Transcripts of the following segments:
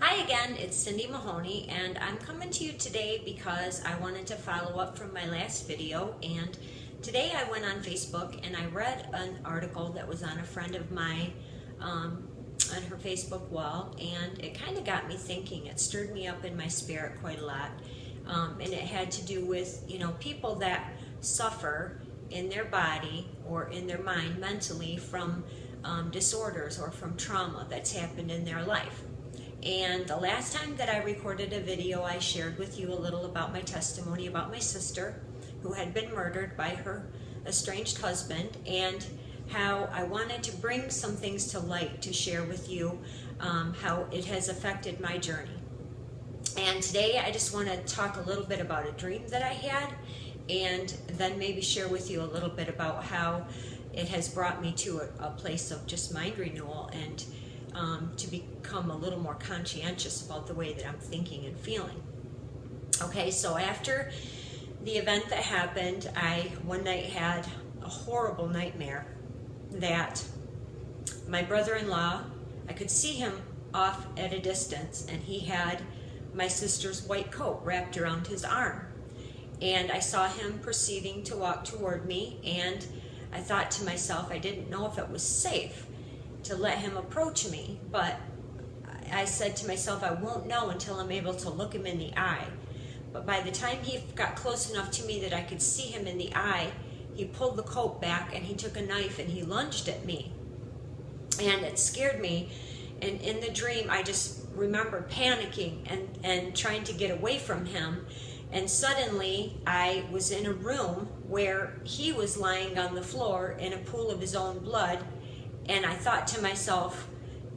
Hi again, it's Cindy Mahony, and I'm coming to you today because I wanted to follow up from my last video. And today I went on Facebook and I read an article that was on a friend of mine on her Facebook wall, and it kind of got me thinking. It stirred me up in my spirit quite a lot, and it had to do with people that suffer in their body or in their mind mentally from disorders or from trauma that's happened in their life. And the last time that I recorded a video, I shared with you a little about my testimony about my sister who had been murdered by her estranged husband, and how I wanted to bring some things to light to share with you how it has affected my journey. And today I just want to talk a little bit about a dream that I had, and then maybe share with you a little bit about how it has brought me to a place of just mind renewal and to become a little more conscientious about the way that I'm thinking and feeling. Okay, so after the event that happened, I one night had a horrible nightmare that my brother-in-law, I could see him off at a distance, and he had my sister's white coat wrapped around his arm. And I saw him proceeding to walk toward me, and I thought to myself, I didn't know if it was safe to let him approach me, but I said to myself, I won't know until I'm able to look him in the eye. But by the time he got close enough to me that I could see him in the eye, he pulled the coat back and he took a knife and he lunged at me. And it scared me. And in the dream, I just remember panicking and trying to get away from him. And suddenly, I was in a room where he was lying on the floor in a pool of his own blood. And I thought to myself,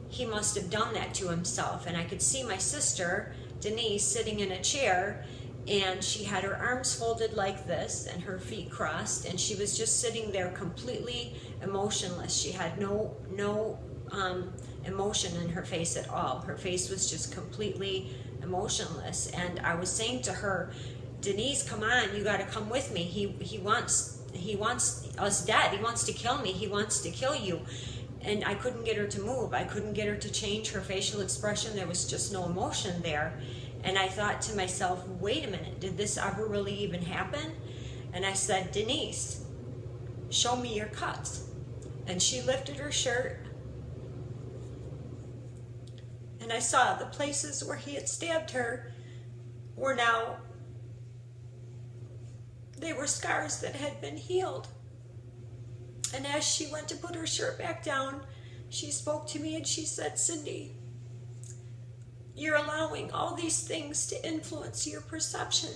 he must have done that to himself. And I could see my sister, Denise, sitting in a chair, and she had her arms folded like this and her feet crossed, and she was just sitting there completely emotionless. She had no emotion in her face at all. Her face was just completely emotionless. And I was saying to her, Denise, come on, you got to come with me. He wants us dead. He wants to kill me. He wants to kill you. And I couldn't get her to move. I couldn't get her to change her facial expression. There was just no emotion there. And I thought to myself, wait a minute, did this ever really even happen? And I said, Denise, show me your cuts. And she lifted her shirt, and I saw the places where he had stabbed her were now, they were scars that had been healed. And as she went to put her shirt back down, she spoke to me and she said, Cindy, you're allowing all these things to influence your perception,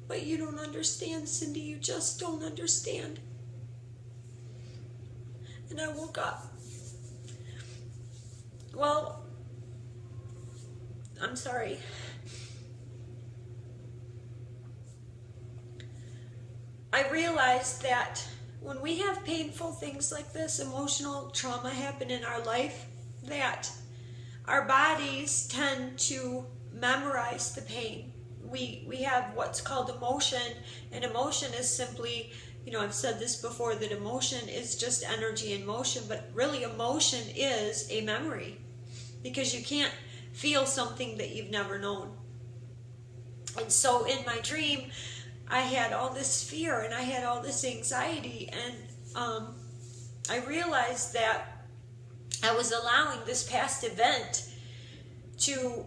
but you don't understand, Cindy. You just don't understand. And I woke up. Well, I'm sorry. I realized that when we have painful things like this, emotional trauma happen in our life, that our bodies tend to memorize the pain. We have what's called emotion, and emotion is simply, I've said this before, that emotion is just energy in motion, but really emotion is a memory, because you can't feel something that you've never known. And so in my dream, I had all this fear and I had all this anxiety, and I realized that I was allowing this past event to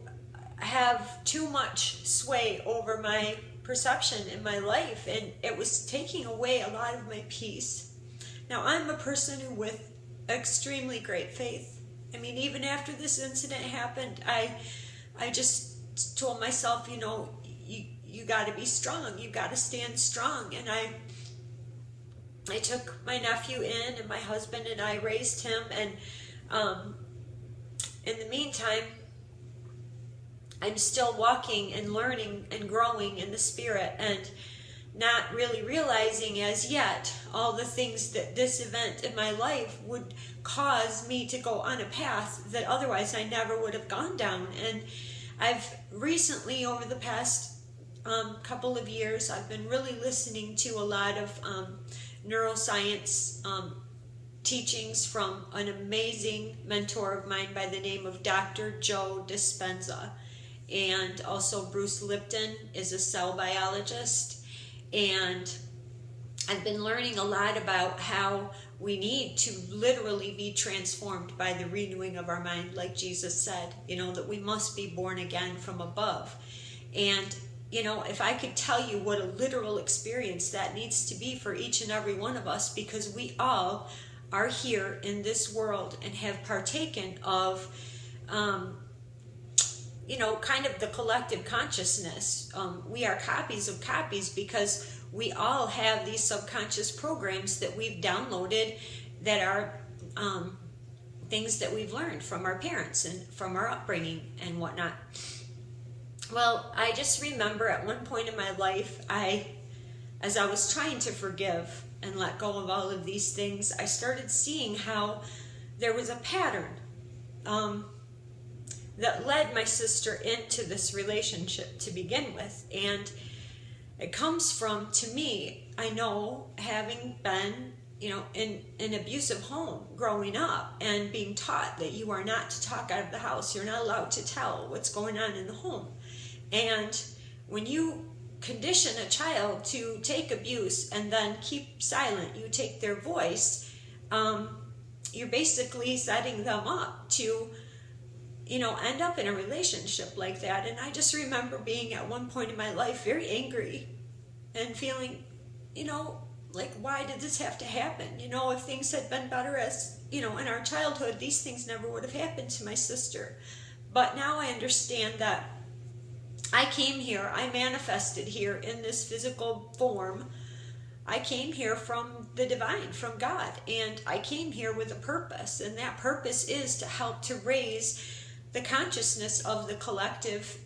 have too much sway over my perception in my life, and it was taking away a lot of my peace. Now, I'm a person with extremely great faith. I mean, even after this incident happened, I just told myself, you got to be strong. You got to stand strong. And I took my nephew in, and my husband and I raised him. And in the meantime, I'm still walking and learning and growing in the spirit, and not really realizing as yet all the things that this event in my life would cause me to go on a path that otherwise I never would have gone down. And I've recently, over the past couple of years, I've been really listening to a lot of neuroscience teachings from an amazing mentor of mine by the name of Dr. Joe Dispenza. And also Bruce Lipton is a cell biologist. And I've been learning a lot about how we need to literally be transformed by the renewing of our mind, like Jesus said, that we must be born again from above. And, if I could tell you what a literal experience that needs to be for each and every one of us, because we all are here in this world and have partaken of, kind of the collective consciousness. We are copies of copies, because we all have these subconscious programs that we've downloaded that are things that we've learned from our parents and from our upbringing and whatnot. Well, I just remember at one point in my life, as I was trying to forgive and let go of all of these things, I started seeing how there was a pattern that led my sister into this relationship to begin with. And it comes from, to me, I know, having been, in an abusive home growing up and being taught that you are not to talk out of the house. You're not allowed to tell what's going on in the home. And when you condition a child to take abuse and then keep silent, you take their voice, you're basically setting them up to, end up in a relationship like that. And I just remember being at one point in my life very angry and feeling, like, why did this have to happen? If things had been better as, in our childhood, these things never would have happened to my sister. But now I understand that I came here, I manifested here in this physical form. I came here from the divine, from God, and I came here with a purpose, and that purpose is to help to raise the consciousness of the collective,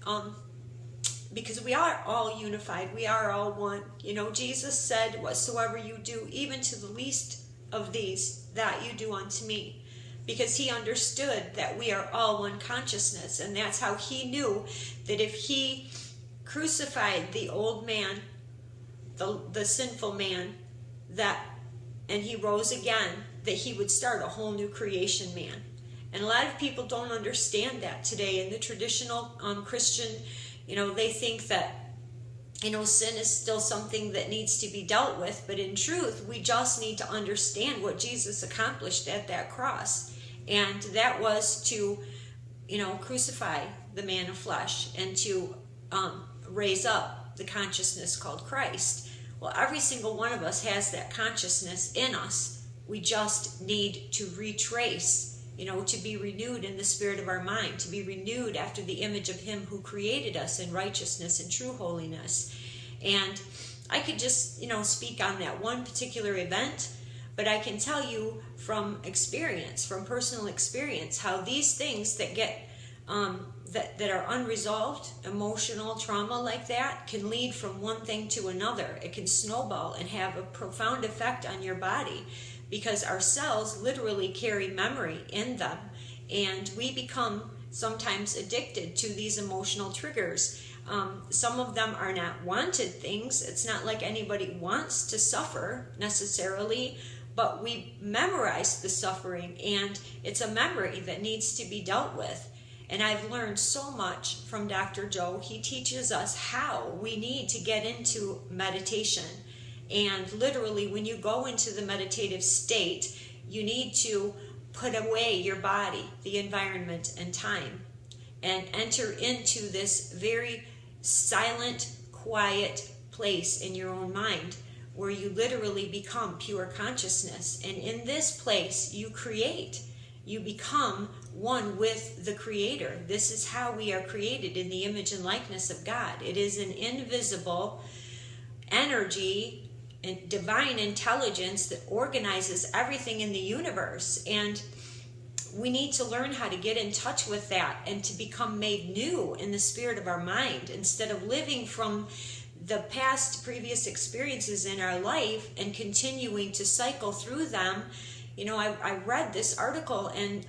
because we are all unified, we are all one. Jesus said, whatsoever you do, even to the least of these, that you do unto me. Because he understood that we are all one consciousness, and that's how he knew that if he crucified the old man, the sinful man, and he rose again, that he would start a whole new creation man. And a lot of people don't understand that today. In the traditional Christian, they think that, sin is still something that needs to be dealt with. But in truth, we just need to understand what Jesus accomplished at that cross. And that was to, crucify the man of flesh and to raise up the consciousness called Christ. Well, every single one of us has that consciousness in us. We just need to retrace, to be renewed in the spirit of our mind, to be renewed after the image of him who created us in righteousness and true holiness. And I could just, speak on that one particular event, but I can tell you from experience, from personal experience, how these things that get, that are unresolved, emotional trauma like that, can lead from one thing to another. It can snowball and have a profound effect on your body, because our cells literally carry memory in them, and we become sometimes addicted to these emotional triggers. Some of them are not wanted things. It's not like anybody wants to suffer necessarily, but we memorize the suffering, and it's a memory that needs to be dealt with. And I've learned so much from Dr. Joe. He teaches us how we need to get into meditation. And literally, when you go into the meditative state, you need to put away your body, the environment, and time, and enter into this very silent, quiet place in your own mind, where you literally become pure consciousness. And in this place, you create. You become one with the Creator. This is how we are created, in the image and likeness of God. It is an invisible energy and divine intelligence that organizes everything in the universe. And we need to learn how to get in touch with that and to become made new in the spirit of our mind, instead of living from the past previous experiences in our life and continuing to cycle through them. I read this article, and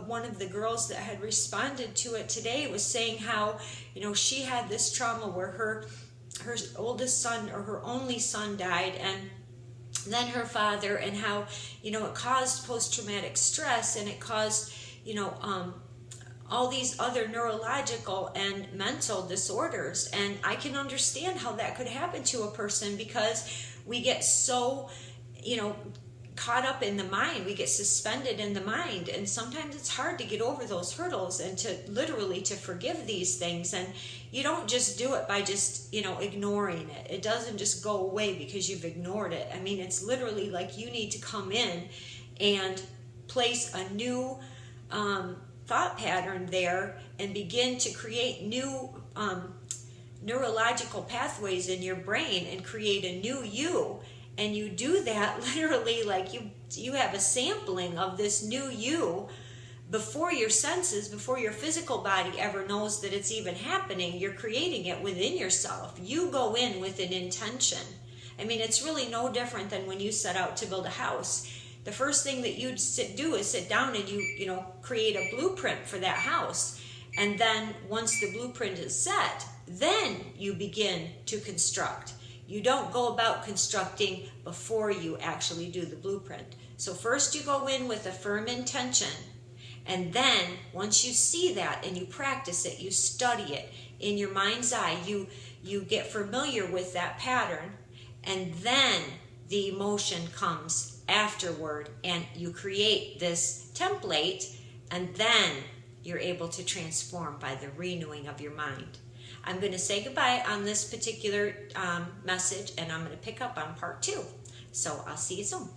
one of the girls that had responded to it today was saying how, she had this trauma where her oldest son, or her only son, died, and than her father, and how, you know, it caused post-traumatic stress, and it caused, you know, all these other neurological and mental disorders. And I can understand how that could happen to a person, because we get so, you know, caught up in the mind, we get suspended in the mind, and sometimes it's hard to get over those hurdles and to literally to forgive these things. And you don't just do it by just, you know, ignoring it. It doesn't just go away because you've ignored it. I mean, it's literally like you need to come in and place a new thought pattern there and begin to create new neurological pathways in your brain and create a new you. And you do that literally like you have a sampling of this new you before your senses, before your physical body ever knows that it's even happening. You're creating it within yourself. You go in with an intention. I mean, it's really no different than when you set out to build a house. The first thing that you do is sit down and you know, create a blueprint for that house. And then once the blueprint is set, then you begin to construct. You don't go about constructing before you actually do the blueprint. So first you go in with a firm intention, and then once you see that and you practice it, you study it in your mind's eye, you get familiar with that pattern, and then the emotion comes afterward, and you create this template, and then you're able to transform by the renewing of your mind. I'm going to say goodbye on this particular message, and I'm going to pick up on part 2. So I'll see you soon.